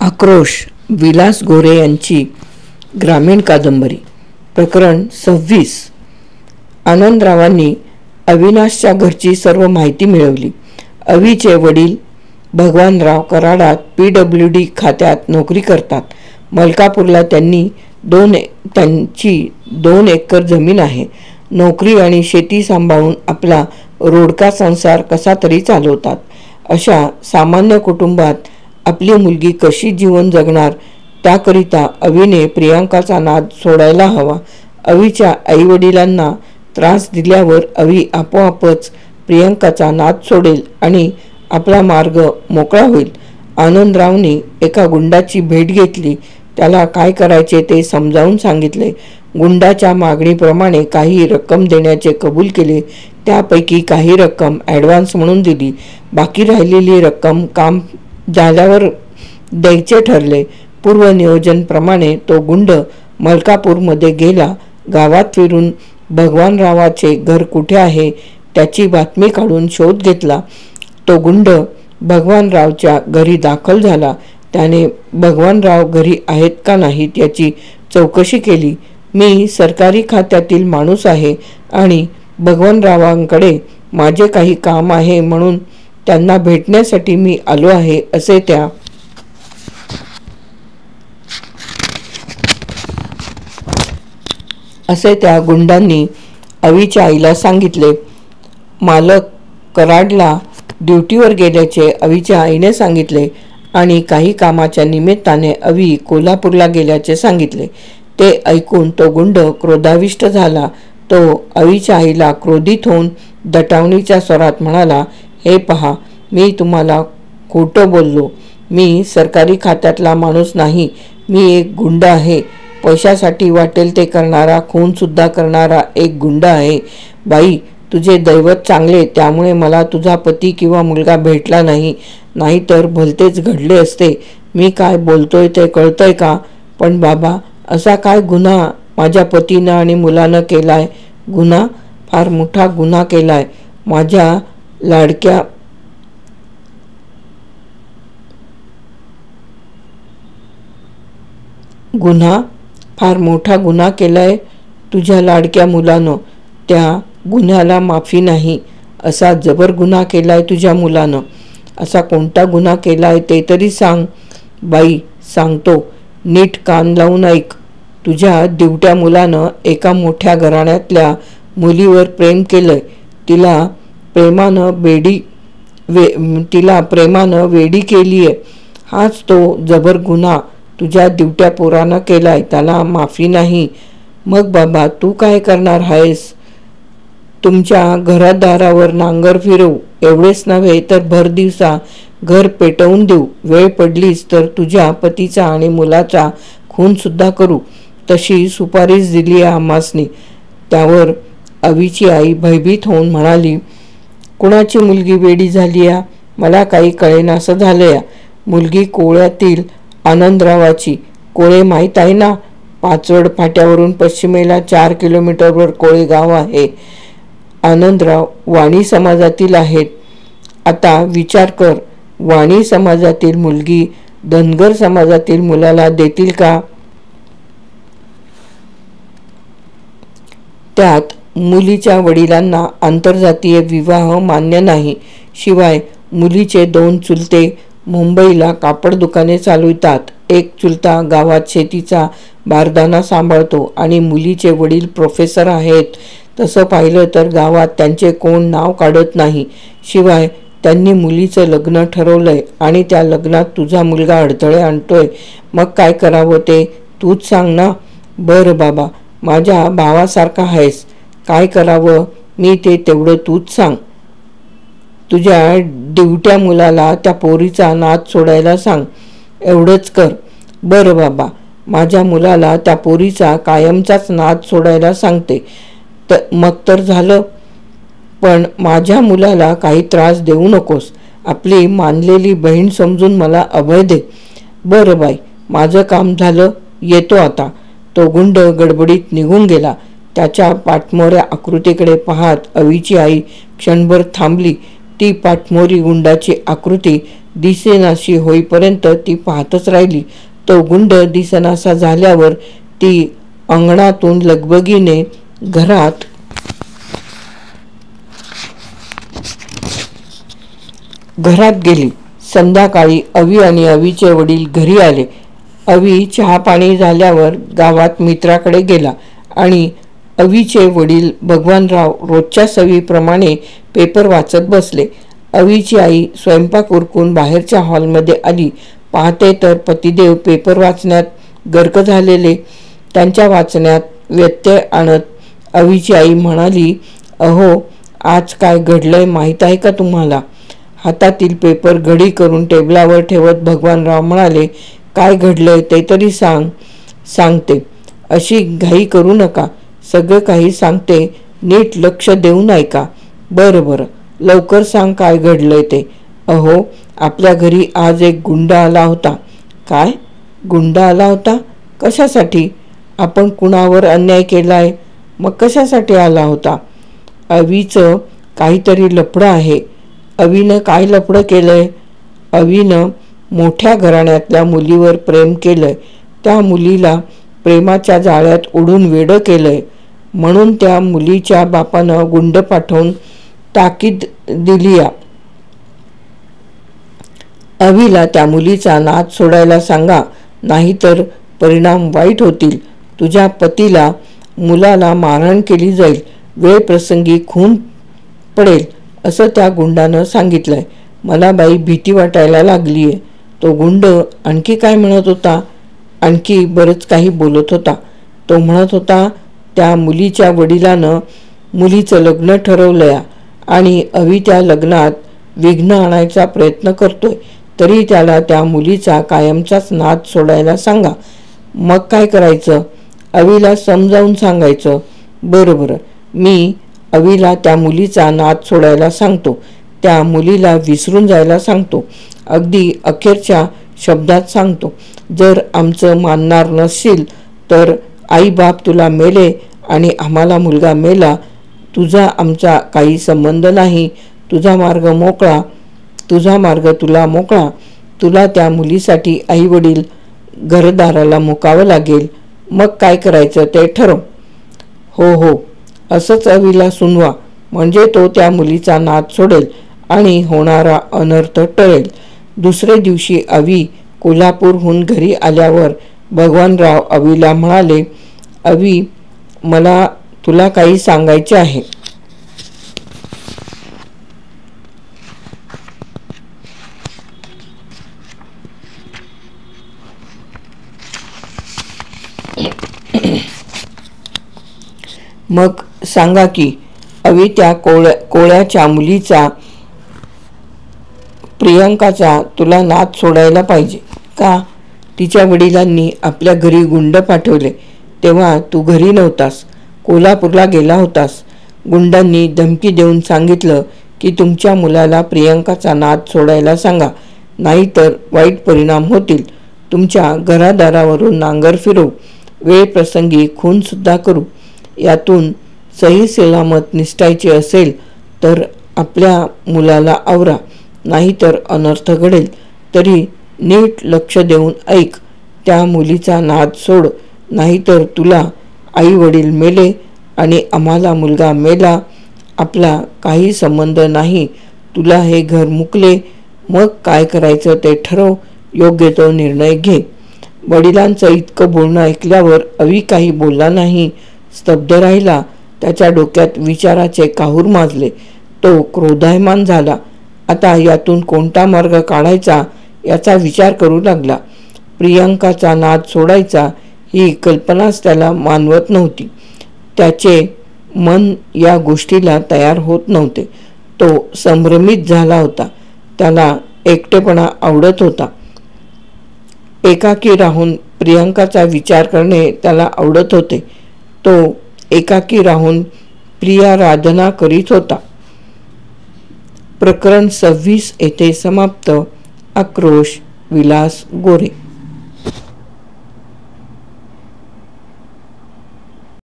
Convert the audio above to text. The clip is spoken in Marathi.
आक्रोश विलास गोरे यांची ग्रामीण कादंबरी प्रकरण 26. आनंदरावांनी अविनाशच्या घरची सर्व माहिती मिळवली. अवीचे वडील भगवानराव कराडात PWD खात्यात नोकरी करतात. मलकापूरला त्यांची 2 एकर जमीन आहे. नोकरी आणि शेती सांभाळून आपला रोडका संसार कसा तरी चालवतात. अशा सामान्य कुटुंबात आपली मुलगी कशी जीवन जगणार त्याकरिता अवीने प्रियांकाचा नाद सोडायला हवा. अवीच्या आईवडिलांना त्रास दिल्यावर अवी आपोआपच प्रियांकाचा नाद सोडेल आणि आपला मार्ग मोकळा होईल. आनंदरावनी एका गुंडाची भेट घेतली. त्याला काय करायचे ते समजावून सांगितले. गुंडाच्या मागणीप्रमाणे काही रक्कम देण्याचे कबूल केले. त्यापैकी काही रक्कम ॲडव्हान्स म्हणून दिली. बाकी राहिलेली रक्कम काम झाल्यावर द्यायचे ठरले. पूर्वनियोजनप्रमाणे तो गुंड मलकापूरमध्ये गेला. गावात फिरून भगवानरावाचे घर कुठे आहे त्याची बातमी काढून शोध घेतला. तो गुंड भगवानरावच्या घरी दाखल झाला. त्याने भगवानराव घरी आहेत का नाहीत याची चौकशी केली. मी सरकारी खात्यातील माणूस आहे आणि भगवानरावांकडे माझे काही काम आहे म्हणून त्यांना भेटण्यासाठी मी आलो आहे असे त्या गुंडांनी अवीच्या आईला सांगितले. मालक कराडला ड्युटीवर गेल्याचे अवीच्या आईने सांगितले आणि काही कामाच्या निमित्ताने अवी कोल्हापूरला गेल्याचे सांगितले. ते ऐकून तो गुंड क्रोधाविष्ट झाला. तो अवीच्या आईला क्रोधित होऊन दटावणीच्या स्वरात म्हणाला, हे पहा, मी तुम्हाला खोटं बोललो. मी सरकारी खात्यातला माणूस नाही. मी एक गुंड आहे. पैशासाठी वाटेल ते करणारा, खूनसुद्धा करणारा एक गुंड आहे. बाई, तुझे दैवत चांगले, त्यामुळे मला तुझा पती किंवा मुलगा भेटला नाही. नाहीतर भलतेच घडले असते. मी काय बोलतोय ते कळतंय का? पण बाबा, असा काय गुन्हा माझ्या पतीनं आणि मुलानं केलाय? गुन्हा? फार मोठा गुन्हा केलाय. माझ्या लाडक्या फार मोठा गुन्हा केलाय तुझ्या लाडक्या मुलानं. त्या गुन्ह्याला माफी नाही. असा जबर गुन्हा केलाय तुझ्या मुलानं. असा कोणता गुन्हा केलाय ते तरी सांग. बाई, सांगतो, नीट कान लावून ऐक. तुझ्या दिवट्या मुलानं एका मोठ्या घराण्यातल्या मुलीवर प्रेम केलंय. तिला प्रेमानं वेडी केलीये. हाच तो जबर गुन्हा तुझ्या दिवट्या पोरानं केलाय. त्याला माफी नाही. मग बाबा, तू काय करणार आहेस? तुमच्या घरादारावर नांगर फिरवू. एवढेच नव्हे तर भर दिवसा घर पेटवून देऊ. वेळ पडलीच तर तुझ्या पतीचा आणि मुलाचा खूनसुद्धा करू. तशी सुपारीच दिली आहे आम्हासनी. त्यावर अवीची आई भयभीत होऊन म्हणाली, कुणाची मुलगी वेडी झाली या? मला काही कळेनासं झालं या. मुलगी कोळ्यातील आनंदरावाची. कोळे माहीत आहे ना? पाचवड फाट्यावरून पश्चिमेला 4 किलोमीटरवर कोळे गाव आहे. आनंदराव वाणी समाजातील आहेत. आता विचार कर, वाणी समाजातील मुलगी धनगर समाजातील मुलाला देतील का? त्यात मुलीच्या वडिलांना आंतरजातीय विवाह मान्य नाही. शिवाय मुलीचे 2 चुलते मुंबईला कापड दुकाने चालवितात. एक चुलता गावात शेतीचा बारदाना सांभाळतो आणि मुलीचे वडील प्रोफेसर आहेत. तसं पाहिलं तर गावात त्यांचे कोण नाव काढत नाही. शिवाय त्यांनी मुलीचं लग्न ठरवलंय आणि त्या लग्नात तुझा मुलगा अडथळे आणतोय. मग काय करावं ते तूच सांग ना. बरं बाबा, माझ्या भावासारखा आहेस. काय करावं मी ते तेवढं तूच सांग. तुझ्या दिवट्या मुलाला त्या पोरीचा नाद सोडायला सांग. एवढंच कर. बरं बाबा, माझ्या मुलाला त्या पोरीचा कायमचाच नाद सोडायला सांगते. मग तर झालं. पण माझ्या मुलाला काही त्रास देऊ नकोस. आपली मानलेली बहीण समजून मला अभय दे. बरं बाई, माझं काम झालं. येतो आता. तो गुंड गडबडीत निघून गेला. त्याच्या पाठमोऱ्या आकृतीकडे पाहत अवीची आई क्षणभर थांबली. ती पाठमोरी गुंडाची आकृती दिसेनाशी होईपर्यंत ती पाहतच राहिली. तो गुंड दिसेनासा झाल्यावर ती अंगणातून लगबगीने घरात गेली. संध्याकाळी अवी आणि अवीचे वडील घरी आले. अवी चहा पाणी झाल्यावर गावात मित्राकडे गेला आणि अवीचे वडील भगवानराव रोजच्या सवयीप्रमाणे पेपर वाचत बसले. अवीची आई स्वयंपाक उरकून बाहेरच्या हॉलमध्ये आली. पाहते तर पतिदेव पेपर वाचण्यात गर्क झालेले. त्यांच्या वाचण्यात व्यत्यय आणत अवीची आई म्हणाली, अहो, आज काय घडलंय माहीत आहे का तुम्हाला? हातातील पेपर घडी करून टेबलावर ठेवत भगवानराव म्हणाले, काय घडलंय ते तरी सांगते. अशी घाई करू नका, सगळं काही सांगते, नीट लक्ष देऊन ऐका. बरं, लवकर सांग काय घडलंय ते. अहो, आपल्या घरी आज एक गुंडा आला होता. काय? गुंडा आला होता? कशासाठी? आपण कुणावर अन्याय केलाय? मग कशासाठी आला होता? अवीचं काहीतरी लफडं आहे. अवीनं काय लफडं केलंय? अवीनं मोठ्या घराण्यातल्या मुलीवर प्रेम केलंय. त्या मुलीला प्रेमाच्या जाळ्यात ओढून वेडं केलंय. म्हणून त्या मुलीच्या बापानं गुंड पाठवून ताकीद दिली. अवीला त्या मुलीचा नाद सोडायला सांगा, नाहीतर परिणाम वाईट होतील. तुझ्या पतीला मुलाला मारहाण केली जाईल, वेळ प्रसंगी खून पडेल असं त्या गुंडानं सांगितलंय. मला बाई भीती वाटायला लागलीये. तो गुंड आणखी काय म्हणत होता? आणखी बरंच काही बोलत होता. तो म्हणत होता, त्या मुलीच्या वडिलानं मुलीचं लग्न ठरवलंय आणि अवी त्या लग्नात विघ्न आणायचा प्रयत्न करतोय. तरी त्याला त्या मुलीचा कायमचाच नाद सोडायला सांगा. मग काय करायचं? अवीला समजावून सांगायचं. बरं, मी अवीला त्या मुलीचा नाद सोडायला सांगतो. त्या मुलीला विसरून जायला सांगतो. अगदी अखेरच्या शब्दात सांगतो. जर आमचं मानणार नसशील तर आई बाप तुला मेले आणि आम्हाला मुलगा मेला. तुझा आमचा काही संबंध नाही. तुझा मार्ग तुला मोकळा. तुला त्या मुलीसाठी आई वडील घरदाराला मुकावं लागेल. मग काय करायचं ते ठरव. हो, असंच अवीला सुनवा, म्हणजे तो त्या मुलीचा नाद सोडेल आणि होणारा अनर्थ टळेल. दुसऱ्या दिवशी अवी कोल्हापूरहून घरी आल्यावर भगवानराव अवीला म्हणाले, अवी, मला तुला काही सांगायचे आहे. मग सांगा की. अवी, त्या कोळ्याच्या मुलीचा प्रियंकाचा तुला नाद सोडायला पाहिजे का? तिच्या वडिलांनी आपल्या घरी गुंड पाठवले तेव्हा तू घरी नव्हतास, कोल्हापूरला गेला होतास. गुंडांनी धमकी देऊन सांगितलं की तुमच्या मुलाला प्रियंकाचा नाद सोडायला सांगा, नाहीतर वाईट परिणाम होतील. तुमच्या घरादारावरून नांगर फिरवू, वेळ प्रसंगी खूनसुद्धा करू. यातून सही सलामत निसटायचे असेल तर आपल्या मुलाला आवरा, नाहीतर अनर्थ घडेल. तरी नीट लक्ष देऊन ऐक. त्या मुलीचा नाद सोड, नाहीतर तुला आई वडील मेले आणि आम्हाला मुलगा मेला. आपला काही संबंध नाही. तुला हे घर मुकले. मग काय करायचं ते ठरव. योग्य तो निर्णय घे. वडिलांचं इतकं बोलणं ऐकल्यावर अवी काही बोलला नाही. स्तब्ध राहिला. त्याच्या डोक्यात विचाराचे काहूर माजले. तो क्रोधायमान झाला. आता यातून कोणता मार्ग काढायचा याचा विचार करू लागला. प्रियंकाचा नाद सोडायचा ही कल्पनाच त्याला मानवत नव्हती. त्याचे मन या गोष्टीला तयार होत नव्हते. तो संभ्रमित झाला होता. त्याला एकटेपणा आवडत होता. एकाकी राहून प्रियंकाचा विचार करणे त्याला आवडत होते. तो एकाकी राहून प्रियाराधना करीत होता. प्रकरण 26 येथे समाप्त. आक्रोश, विलास गोरे.